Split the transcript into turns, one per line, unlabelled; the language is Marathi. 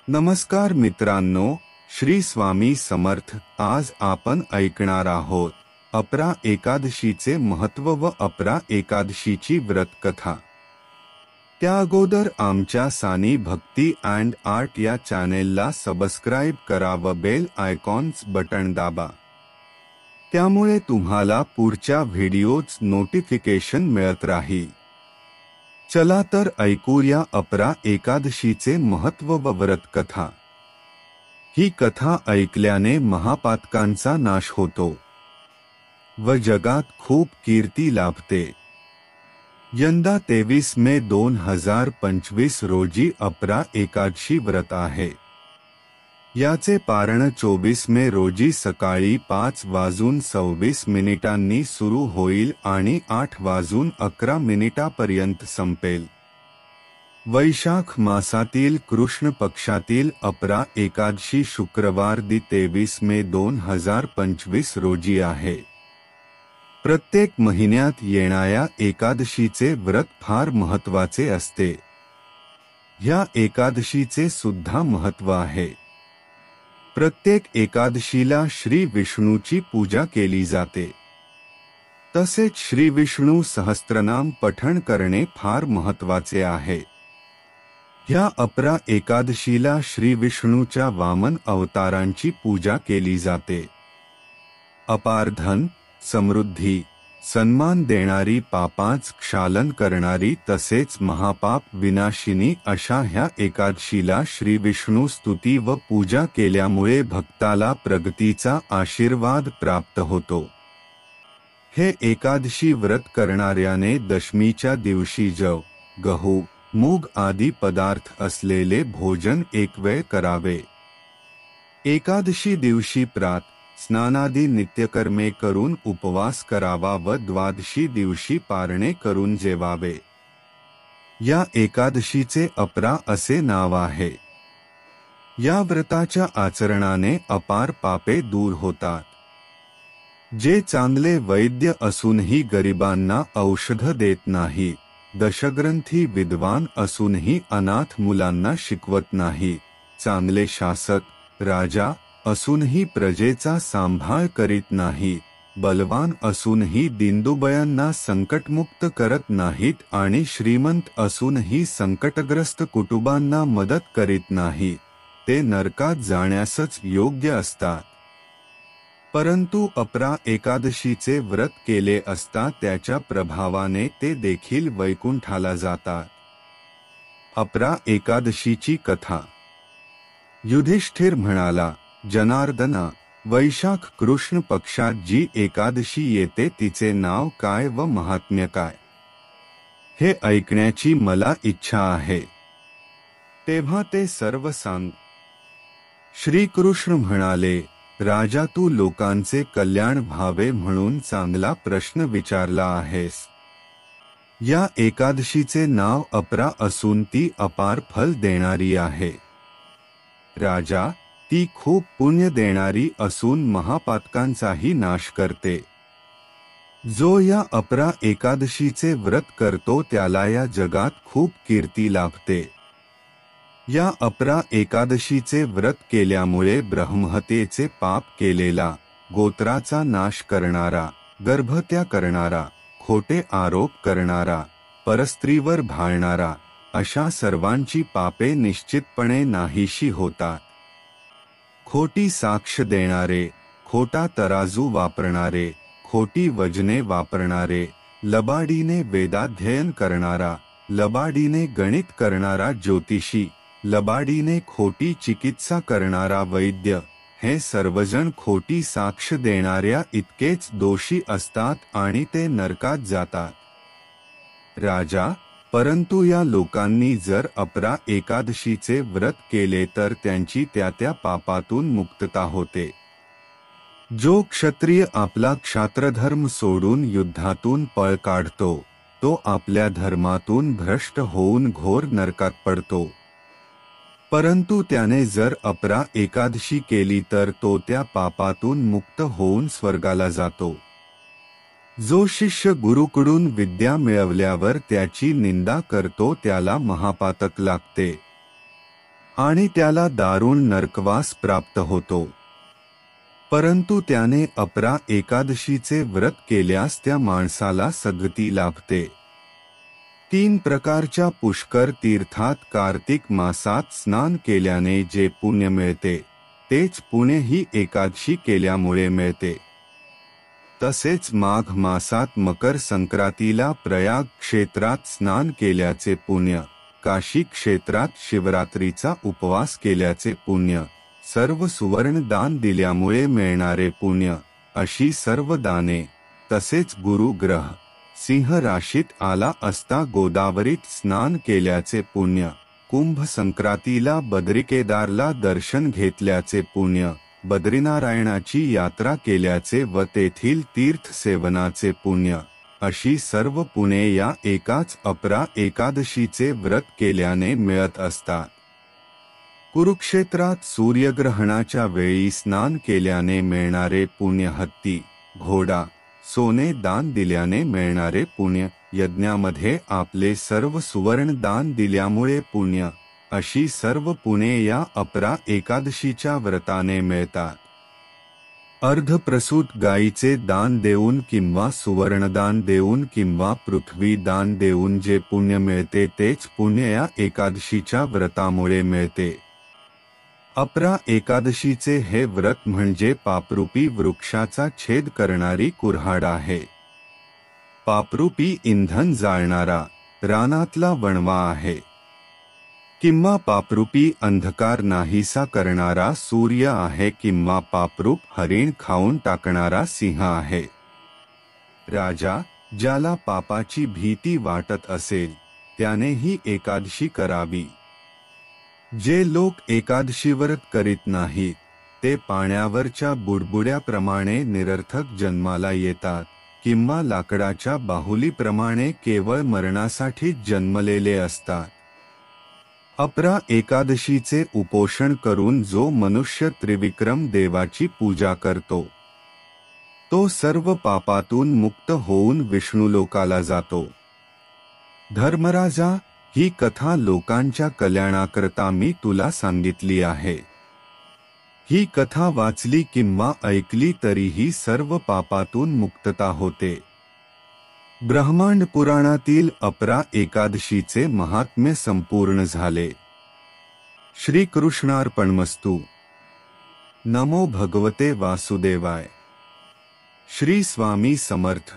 नमस्कार मित्रांनो, श्री स्वामी समर्थ। आज आपण ऐकणार आहोत अपरा एकादशीचे महत्त्व व अपरा एकादशीची व्रत कथा। त्या अगोदर आमच्या सानी भक्ती अँड आर्ट या चॅनेलला सबस्क्राइब करा व बेल आयकॉन्स बटन दाबा, त्यामुळे तुम्हाला पुढच्या व्हिडिओज नोटिफिकेशन मिळत राहील। चला तर ऐकूया अपरा एकादशीचे महत्त्व व व्रत कथा। ही कथा ऐकल्याने महापातकांचा नाश होतो व जगात खूप कीर्ती लाभते। यंदा 23 मे 2025 रोजी अपरा एकादशी व्रत आहे। याचे पारण 24 मे रोजी सकाळी 5:26 सुरू होईल आणि 8:11 पर्यंत संपेल। वैशाख मासातील कृष्ण पक्षातील अपरा एकादशी शुक्रवार दि 23 मे 2025 रोजी आहे। प्रत्येक महिन्यात येणाऱ्या एकादशीचे व्रत फार महत्त्वाचे असते। ह्या एकादशीचे सुद्धा महत्त्व आहे। प्रत्येक एकादशीला श्री विष्णूची पूजा केली जाते। तसेच श्री विष्णू सहस्त्रनाम पठण करणे फार महत्त्वाचे आहे। ह्या अपरा एकादशीला श्री विष्णूच्या वामन अवतारांची पूजा केली जाते। अपार धन, समृद्धी, सन्मान देणारी, पापांच क्षालन करणारी तसेच महापाप विनाशिनी अशा ह्या एकादशीला श्री विष्णू स्तुती व पूजा केल्यामुळे भक्ताला प्रगतीचा आशीर्वाद प्राप्त होतो। हे एकादशी व्रत करणाऱ्याने दशमीच्या दिवशी जव, गहू, मूग आदी पदार्थ असलेले भोजन एक वेळ करावे। एकादशी दिवशी प्रात स्नानादी नित्यकर्मे करून उपवास करावा व द्वादशी दिवशी पारणे करून जेवावे। या एकादशीचे अपरा असे नाव आहे। या व्रताच्या आचरणाने अपार पापे दूर होतात। जे चांगले वैद्य असूनही गरिबांना औषध देत नाही, दशग्रंथी विद्वान असूनही अनाथ मुलांना शिकवत नाही, चांगले शासक, राजा असूनही प्रजेचा सांभाळ करीत नाही, बलवान असूनही दीनदुबळ्यांना संकटमुक्त करत नाहीत आणि श्रीमंत असूनही संकटग्रस्त कुटुंबांना मदत करीत नाही, ते नरकात जाण्यासच योग्य असतात। परंतु अपरा एकादशीचे व्रत केले असता त्याच्या प्रभावाने ते देखील वैकुंठाला जातात। अपरा एकादशीची कथा। युधिष्ठिर म्हणाला, जनार्दना, वैशाख कृष्ण पक्षात जी एकादशी येते तिचे नाव काय व महात्म्य काय, हे ऐकण्याची मला इच्छा आहे। तेव्हा ते सर्व सांग। श्रीकृष्ण म्हणाले, राजा, तू लोकांचे कल्याण व्हावे म्हणून चांगला प्रश्न विचारला आहेस। या एकादशीचे नाव अपरा असून ती अपार फल देणारी आहे। राजा, ती खूप पुण्य देणारी असून महापातकांचाही नाश करते। जो या अपरा एकादशीचे व्रत करतो त्याला या जगात खूप कीर्ती लाभते। या अपरा एकादशीचे व्रत केल्यामुळे ब्रह्महत्येचे पाप केलेला, गोत्राचा नाश करणारा, गर्भहत्या करणारा, खोटे आरोप करणारा, परस्त्रीवर भाळणारा अशा सर्वांची पापे निश्चितपणे नाहीशी होतात। खोटी साक्ष देणारे, खोटा तराजू वापरणारे, खोटी वजने वापरणारे, लबाडीने वेदाध्ययन करणारा, लबाडीने गणित करणारा ज्योतिषी, लबाडीने खोटी चिकित्सा करणारा वैद्य, हे सर्वजण खोटी साक्ष देणाऱ्या इतकेच दोषी असतात आणि ते नरकात जातात। राजा, परंतु या लोकांनी जर अपरा एकादशीचे व्रत केले तर त्यांची त्या पापातून मुक्तता होते। जो क्षत्रिय आपला क्षात्रधर्म सोडून युद्धातून पळ काढतो, तो आपल्या धर्मातून भ्रष्ट होऊन घोर नरकात पडतो। परंतु त्याने जर अपरा एकादशी केली तर तो त्या पापातून मुक्त होऊन स्वर्गाला जातो। जो शिष्य गुरुकडून विद्या मिळवल्यावर त्याची निंदा करतो त्याला महापातक लागते। आणि त्याला दारुण नरकवास प्राप्त होतो. परंतु त्याने अपरा एकादशीचे व्रत केल्यास त्या माणसाला सद्गती लाभते. 3 प्रकारच्या पुष्कर तीर्थात कार्तिक मासात स्नान केल्याने जे पुण्य मिळते तेच पुण्य ही एकादशी केल्यामुळे मिळते. तसेच माघ मासात मकर संक्रांतीला प्रयाग क्षेत्रात स्नान केल्याचे पुण्य, काशी क्षेत्रात शिवरात्रीचा उपवास केल्याचे पुण्य, सर्व सुवर्ण दान दिल्यामुळे मिळणारे पुण्य, अशी सर्व दाने, तसेच गुरु ग्रह सिंह राशीत आला असता गोदावरीत स्नान केल्याचे पुण्य, कुंभ संक्रांतीला बद्रिकेदारला दर्शन घेतल्याचे पुण्य, बद्रीनारायणाची यात्रा केल्याचे व तेथील तीर्थ सेवनाचे पुण्य, अशी सर्व पुण्ये या एकाच अपरा एकादशीचे व्रत केल्याने मिळत असतात. कुरुक्षेत्रात सूर्यग्रहणाच्या वेळी स्नान केल्याने मिळणारे पुण्य, हत्ती, घोडा, सोने दान दिल्याने मिळणारे पुण्य, यज्ञामध्ये आपले सर्व सुवर्ण दान दिल्यामुळे पुण्य, अशी सर्व पुण्ये या अपरा एकादशीच्या व्रताने मिळतात. अर्धप्रसूत गायीचे दान देऊन किंवा सुवर्णदान देऊन किंवा पृथ्वी दान देऊन जे पुण्य मिळते तेच पुण्य या एकादशीच्या व्रतामुळे मिळते. अपरा एकादशीचे हे व्रत म्हणजे पापरूपी वृक्षाचा छेद करणारी कुऱ्हाड आहे. पापरूपी इंधन जाळणारा रानातला वणवा आहे. किंवा पापरूपी अंधकार नाहीसा करणारा सूर्य आहे किंवा पापरूप हरिण खाऊन टाकणारा सिंह आहे. राजा, ज्याला पापाची भीती वाटत असेल त्याने ही एकादशी करावी. जे लोक एकादशी व्रत करीत नाहीत ते पाण्यावरच्या बुडबुड्याप्रमाणे निरर्थक जन्माला येतात किंवा लाकडाच्या बाहुलीप्रमाणे केवळ मरणासाठी जन्मलेले असतात. अपरा एकादशीचे उपोषण करून जो मनुष्य त्रिविक्रम देवाची पूजा करतो तो सर्व पापातून मुक्त होऊन विष्णुलोकाला जातो. धर्मराजा, ही कथा लोकांच्या कल्याणाकरता मी तुला सांगितली आहे. ही कथा वाचली किंवा ऐकली तरीही सर्व पापातून मुक्तता होते. ब्रह्मांड पुराणातील अपरा एकादशीचे महात्म्य संपूर्ण झाले. श्री कृष्णार्पणमस्तु. नमो भगवते वासुदेवाय. श्री स्वामी समर्थ.